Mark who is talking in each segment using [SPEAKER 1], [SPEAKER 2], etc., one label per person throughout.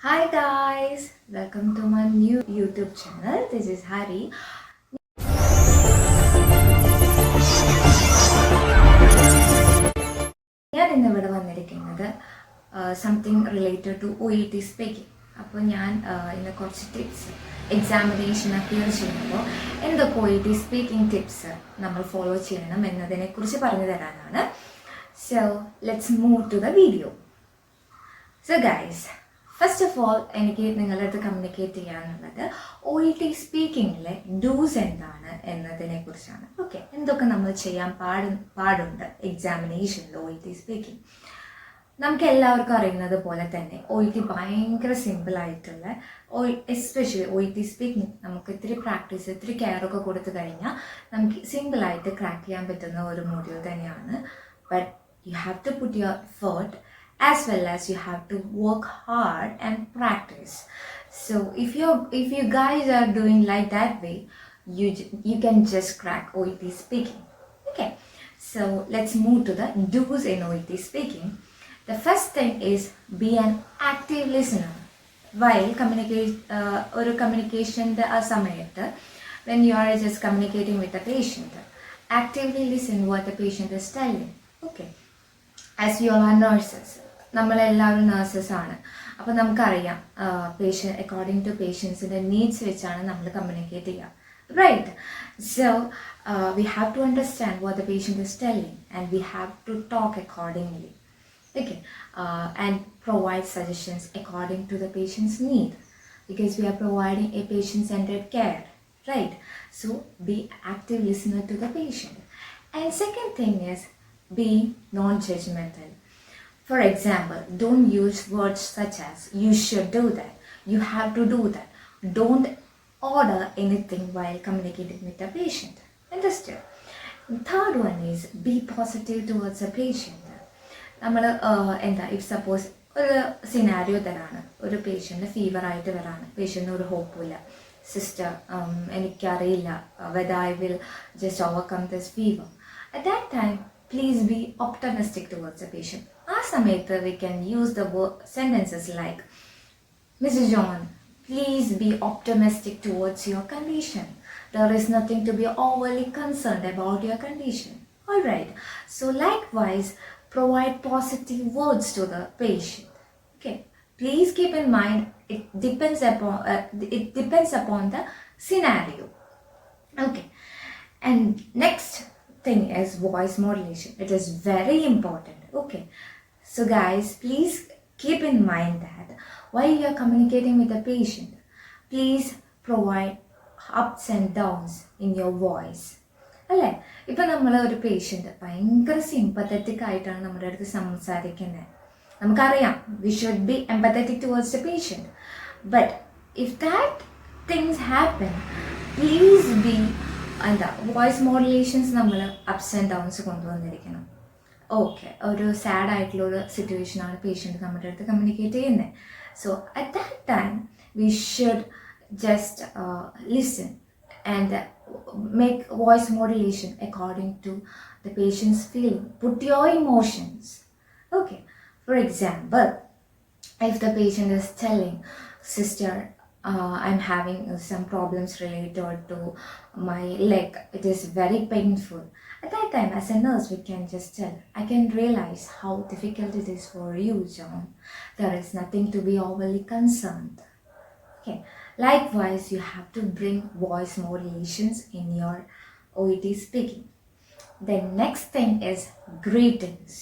[SPEAKER 1] Hi guys, welcome to my new YouTube channel. This is Hari. ഞാൻ ഇന്നിവിടെ വന്നിരിക്കുന്നത് something related to OET speaking. അപ്പോൾ ഞാൻ ഇന്ന് കുറച്ച് ടിപ്സ് എക്സാമിനേഷൻ അപ്പിയർ ചെയ്യുമ്പോൾ എന്തൊക്കെ OET സ്പീക്കിംഗ് ടിപ്സ് നമ്മൾ ഫോളോ ചെയ്യണം എന്നതിനെക്കുറിച്ച് പറഞ്ഞു തരാനാണ്. So let's move to the video. So guys, first of all എനിക്ക് നിങ്ങളുടെ അടുത്ത് കമ്മ്യൂണിക്കേറ്റ് ചെയ്യാനുള്ളത് OET സ്പീക്കിങ്ങിലെ ഡൂസ് എന്താണ് എന്നതിനെ കുറിച്ചാണ്. ഓക്കെ, എന്തൊക്കെ നമ്മൾ ചെയ്യാൻ പാടുണ്ട് എക്സാമിനേഷനിൽ OET സ്പീക്കിംഗ്. നമുക്ക് എല്ലാവർക്കും അറിയുന്നത് പോലെ തന്നെ OET ഭയങ്കര സിമ്പിളായിട്ടുള്ള എസ്പെഷ്യലി OET സ്പീക്കിംഗ് നമുക്ക് ഇത്തിരി പ്രാക്ടീസ് ഇത്തിരി കെയർ ഒക്കെ കൊടുത്തു കഴിഞ്ഞാൽ നമുക്ക് സിമ്പിളായിട്ട് ക്രാക്ക് ചെയ്യാൻ പറ്റുന്ന ഒരു മോഡ്യൂൾ തന്നെയാണ്. But you have to put your effort as well as you have to work hard and practice. So if you guys are doing like that way, you can just crack OET speaking. Okay, so let's move to the do's in OET speaking. The first thing is be an active listener while communication samayattu when you are just communicating with the patient. Actively listen what the patient is telling. Okay, as you all are nurses, നമ്മളെല്ലാവരും nurses ആണ്. അപ്പോൾ നമുക്കറിയാം according to പേഷ്യൻസിൻ്റെ needs വെച്ചാണ് നമ്മൾ communicate ചെയ്യുക, right? So we have to understand what the patient is telling and we have to talk accordingly. Okay, and provide suggestions according to the patient's need because we are providing a patient-centered care, right? So be active listener to the patient. And second thing is be non-judgmental. For example, don't use words such as you should do that, you have to do that. Don't order anything while communicating with the patient. Understood? Third one is be positive towards the patient. നമ്മൾ if suppose ഒരു scenario തരാണ്, ഒരു patient ഫീവറായിട്ട് വരാണ്, പേഷ്യൻ്റിന് ഒരു ഹോപ്പുമില്ല, sister എനിക്കറിയില്ല whether I will just overcome this fever. At that time, please be optimistic towards the patient. ആ സമയത്ത് we can use the sentences like, Mr. John, please be optimistic towards your condition. There is nothing to be overly concerned about your condition. Alright, so likewise, provide positive words to the patient. Okay, please keep in mind it depends upon the scenario. Okay, and next thing is voice modulation. It is very important. Okay, so guys, please keep in mind that while you are communicating with the patient, please provide ups and downs in your voice. അല്ലേ, ഇപ്പം നമ്മൾ ഒരു patient ഭയങ്കര sympathetic ആയിട്ടാണ് നമ്മുടെ അടുത്ത് സംസാരിക്കുന്നത്, നമുക്കറിയാം we should be empathetic towards the patient. But if that things happen, please be voice modulations നമ്മൾ അപ്സ് ആൻഡ് ഡൗൺസ് കൊണ്ടുവന്നിരിക്കണം. ഓക്കെ, ഒരു സാഡ് ആയിട്ടുള്ള ഒരു സിറ്റുവേഷനാണ് പേഷ്യൻ്റ് നമ്മുടെ അടുത്ത് കമ്മ്യൂണിക്കേറ്റ് ചെയ്യുന്നത്. So at that time we should just listen and make voice modulation according to the patient's feeling. Put your emotions. Okay, for example, if the patient is telling, sister, I'm having some problems related to my leg, it is very painful. At that time, as a nurse, we can just tell, I can realize how difficult it is for you, John. There is nothing to be overly concerned. Okay, likewise, you have to bring voice modulations in your OET speaking. The next thing is greetings.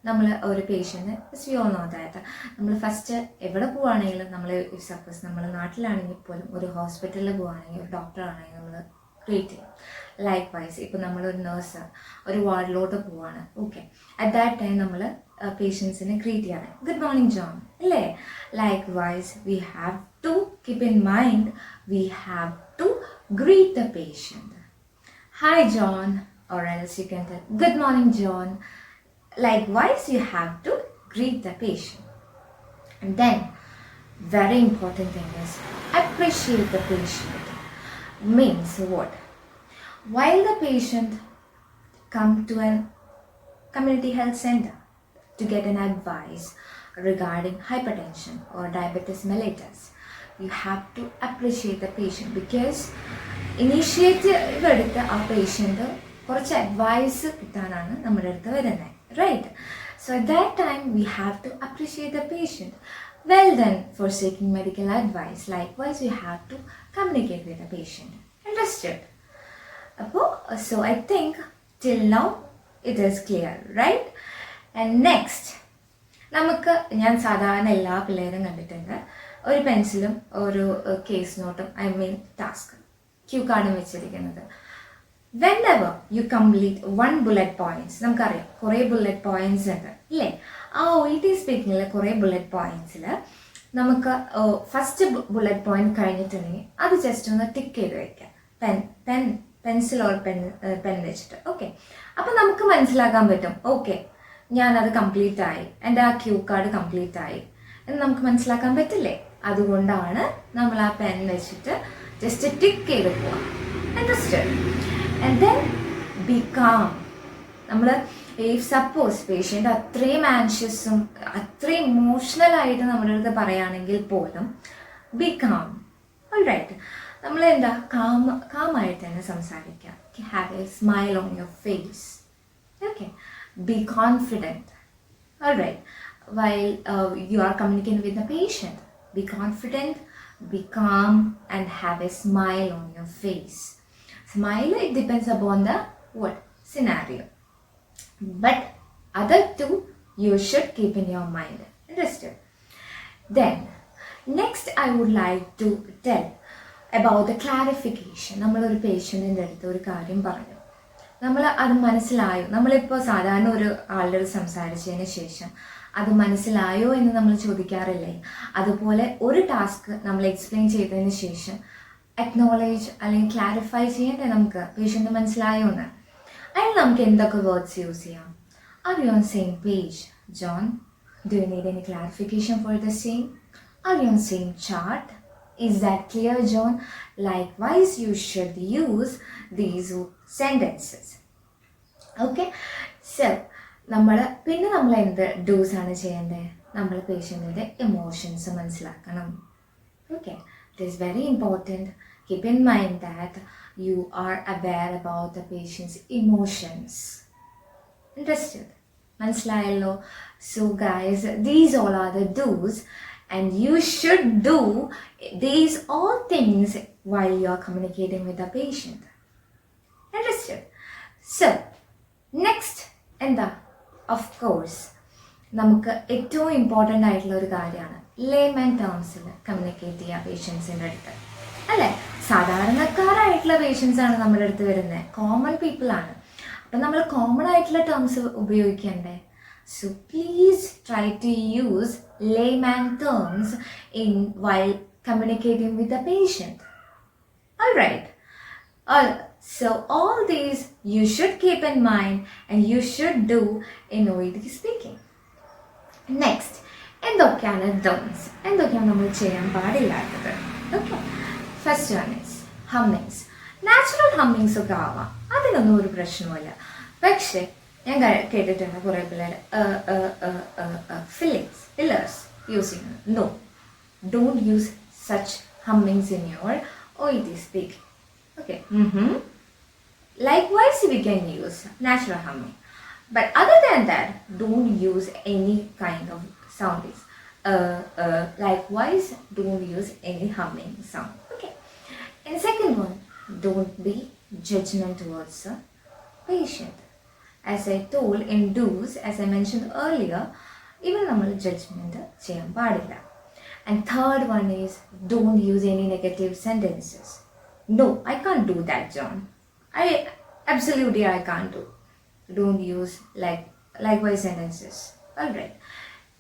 [SPEAKER 1] നമ്മൾ ഒരു patient we all know that നമ്മൾ first എവിടെ പോവുകയാണെങ്കിലും നമ്മൾ suppose നമ്മൾ നാട്ടിലാണെങ്കിൽ പോലും ഒരു ഹോസ്പിറ്റലിൽ പോവുകയാണെങ്കിൽ ഒരു ഡോക്ടർ ആണെങ്കിൽ നമ്മൾ ഗ്രീറ്റ് ചെയ്യും. ലൈക്ക്വൈസ് ഇപ്പോൾ നമ്മളൊരു നേഴ്സ് ഒരു വാർഡിലോട്ട് പോവുകയാണ്, ഓക്കെ, അറ്റ് ദാറ്റ് ടൈം നമ്മൾ പേഷ്യൻസിനെ ഗ്രീറ്റ് ചെയ്യണം, ഗുഡ് മോർണിംഗ് ജോൺ അല്ലേ. Likewise we have to keep in mind we have to greet the patient. Hi John, or else you can tell good morning John. Likewise, you have to greet the patient. And then very important thing is appreciate the patient. Means what? While the patient come to a community health center to get an advice regarding hypertension or diabetes mellitus, you have to appreciate the patient because initiative എടുത്ത് ആ patient കുറച്ച് advice കിട്ടാനാണ് നമ്മുടെ അടുത്ത് വരുന്നത്, right? So at that time we have to appreciate the patient. Well then, for seeking medical advice, likewise you have to communicate with the patient. Understood? So I think till now it is clear, right? And next, നമുക്ക് ഞാൻ സാധാരണ എല്ലാ പിള്ളേരും കണ്ടിട്ടുണ്ട്, ഒരു പെൻസിലും ഒരു case നോട്ടും task Q കാർഡും വെച്ചിരിക്കുന്നത്. Whenever you complete one bullet points, നമുക്കറിയാം കുറേ ബുള്ളറ്റ് പോയിന്റ്സ് ഉണ്ട് അല്ലേ? ആ OET സ്പീക്കിങ്ങിൽ കുറേ ബുള്ളറ്റ് പോയിന്റ്സിൽ നമുക്ക് ഫസ്റ്റ് ബുള്ളറ്റ് പോയിന്റ് കഴിഞ്ഞിട്ടുണ്ടെങ്കിൽ അത് ജസ്റ്റ് ഒന്ന് ടിക്ക് ചെയ്ത് വയ്ക്കാം, പെൻസിൽ ഓർ പെൻ വെച്ചിട്ട്. ഓക്കെ, അപ്പം നമുക്ക് മനസ്സിലാക്കാൻ പറ്റും, ഓക്കെ ഞാനത് കംപ്ലീറ്റ് ആയി, എൻ്റെ ആ ക്യൂ കാർഡ് കംപ്ലീറ്റ് ആയി എന്ന് നമുക്ക് മനസ്സിലാക്കാൻ പറ്റില്ലേ? അതുകൊണ്ടാണ് നമ്മൾ ആ പെൻ വെച്ചിട്ട് ജസ്റ്റ് ടിക്ക് ചെയ്ത് പോവാം. Understand? And then be calm. നമ്മൾ if suppose പേഷ്യൻ്റ് അത്രയും ആൻഷ്യസും അത്രയും ഇമോഷണൽ ആയിട്ട് നമ്മുടെ അടുത്ത് പറയുകയാണെങ്കിൽ പോലും ബി കാം. ഓൾറൈറ്റ്, നമ്മൾ എന്താ കാമായിട്ട് തന്നെ സംസാരിക്കുക. Have a smile on your face. Okay, be confident. Alright, while you are communicating with the patient, be confident, be calm and have a smile on your face. Smile, it depends upon the what scenario, but other two you should keep in your mind. Understood? Then next I would like to tell about the clarification. നമ്മൾ ഒരു പേഷ്യൻറ്റിൻ്റെ അടുത്ത് ഒരു കാര്യം പറഞ്ഞു, നമ്മൾ അത് മനസ്സിലായോ, നമ്മളിപ്പോൾ സാധാരണ ഒരു ആളുടെ സംസാരിച്ചതിന് ശേഷം അത് മനസ്സിലായോ എന്ന് നമ്മൾ ചോദിക്കാറില്ലേ? അതുപോലെ ഒരു ടാസ്ക് നമ്മൾ എക്സ്പ്ലെയിൻ ചെയ്തതിന് ശേഷം അക്നോളേജ് അല്ലെങ്കിൽ ക്ലാരിഫൈ ചെയ്യണ്ടേ നമുക്ക് പേഷ്യൻ്റ് മനസ്സിലായോ എന്ന്? അതിന് നമുക്ക് എന്തൊക്കെ വേർഡ്സ് യൂസ് ചെയ്യാം? Are you on same page John? Do you need any clarification for the same? Are you on same chart? Is that clear John? Likewise you should use these sentences. Okay, so പിന്നെ നമ്മൾ എന്ത് dos ആണ് ചെയ്യേണ്ടത്? നമ്മൾ പേഷ്യൻറ്റിൻ്റെ emotions മനസ്സിലാക്കണം. Okay, it is very important. Keep in mind that you are aware about the patients emotions. Interested? മനസ്സിലായല്ലോ? So guys, these all are the dos and you should do these all things while you are communicating with the patient. Understood? So next, എന്താ, of course നമുക്ക് ഏറ്റവും important ആയിട്ടുള്ള ഒരു കാര്യമാണ് layman ടേംസിൽ communicate ചെയ്യുക പേഷ്യൻസിൻ്റെ അടുത്ത്, അല്ലേ? സാധാരണക്കാരായിട്ടുള്ള പേഷ്യൻസ് ആണ് നമ്മുടെ അടുത്ത് വരുന്നത്, കോമൺ പീപ്പിൾ ആണ്. അപ്പം നമ്മൾ കോമൺ ആയിട്ടുള്ള terms ഉപയോഗിക്കണ്ടേ? So please try to use layman terms while communicating with the patient. All right. So all these you should keep in mind and you should do in OET speaking. Next, എന്തൊക്കെയാണ് don'ts? എന്തൊക്കെയാണ് നമ്മൾ ചെയ്യാൻ പാടില്ലാത്തത്? Okay. First one is hummings. Natural hummings ഒക്കെ ആവാം, അതിനൊന്നും ഒരു പ്രശ്നവുമില്ല. പക്ഷേ ഞാൻ കേട്ടിട്ടുണ്ട് കുറേ പിള്ളേർ fillers യൂസ് ചെയ്യുന്നത്. No, don't use such hummings in your OET speaking. Okay. Likewise we can use natural humming, but other than that don't use any kind of sounds. Likewise don't use any humming sound. Okay. And second one, don't be judgmental towards the patient. As I told in do's, as I mentioned earlier, even നമ്മൾ judgement ചെയ്യാൻ പാടില്ല. And third one is don't use any negative sentences. No, I can't do that, John. Absolutely I can't do. Don't use likewise sentences. Alright.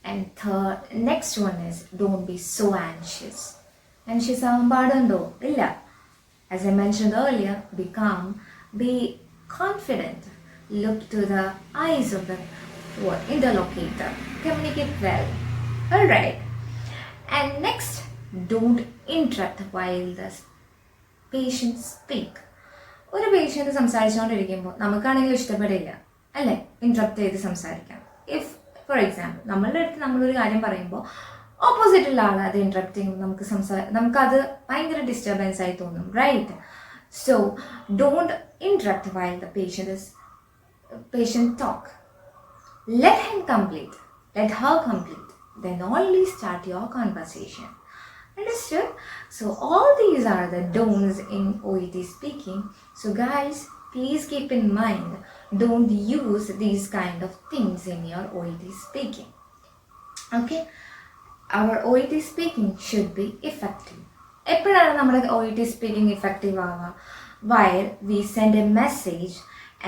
[SPEAKER 1] And next one is don't be so anxious. Anxious ആവാൻ പാടുണ്ടോ? ഇല്ല. As I mentioned earlier, be calm, be confident. Look to the eyes of the interlocutor. Communicate well. Alright. And next, don't interrupt while the patient speak. ഒരു patient സംസാരിച്ചുകൊണ്ടിരിക്കുമ്പോൾ നമുക്കാണെങ്കിൽ ഇഷ്ടപ്പെടില്ല, അല്ലേ? Interrupt ചെയ്ത് സംസാരിക്കാം. If for example നമ്മളുടെ അടുത്ത് നമ്മളൊരു കാര്യം പറയുമ്പോൾ ഓപ്പോസിറ്റുള്ള ആൾ അത് ഇൻട്രപ്റ്റ് ചെയ്യുമ്പോൾ നമുക്കത് ഭയങ്കര ഡിസ്റ്റർബൻസ് ആയി തോന്നും, right? So don't interrupt while the patient talk. Let him complete, let her complete, then only start your conversation. Understood? So all these are the don'ts in OET speaking. So guys, please keep in mind, don't use these kind of things in your OET speaking. Okay? Our OET speaking should be effective. എപ്പോഴാണ് നമ്മുടെ OET speaking effective ആവുക? While we send a message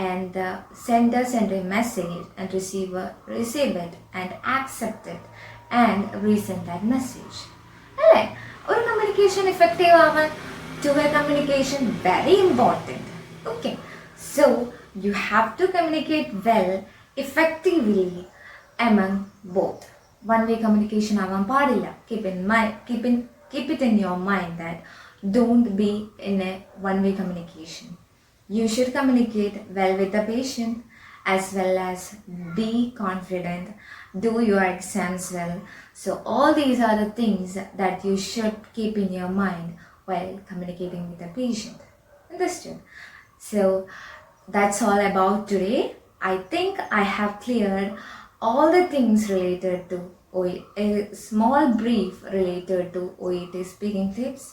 [SPEAKER 1] and the sender send a message and receiver receive it and accept it and resend that message. അല്ലേ? ഒരു communication effective ആവാൻ two-way communication very important. Okay, so you have to communicate well, effectively among both. One-way communication ആവാൻ പാടില്ല. Keep it in your mind that don't be in a one-way communication. You should communicate well with the patient as well as be confident, do your exams well. So all these are the things that you should keep in your mind while communicating with the patient. Understood? So that's all about today. I think I have cleared all the things related to a small brief related to OET speaking tips.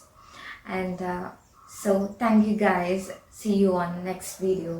[SPEAKER 1] And so thank you guys. See you on next video.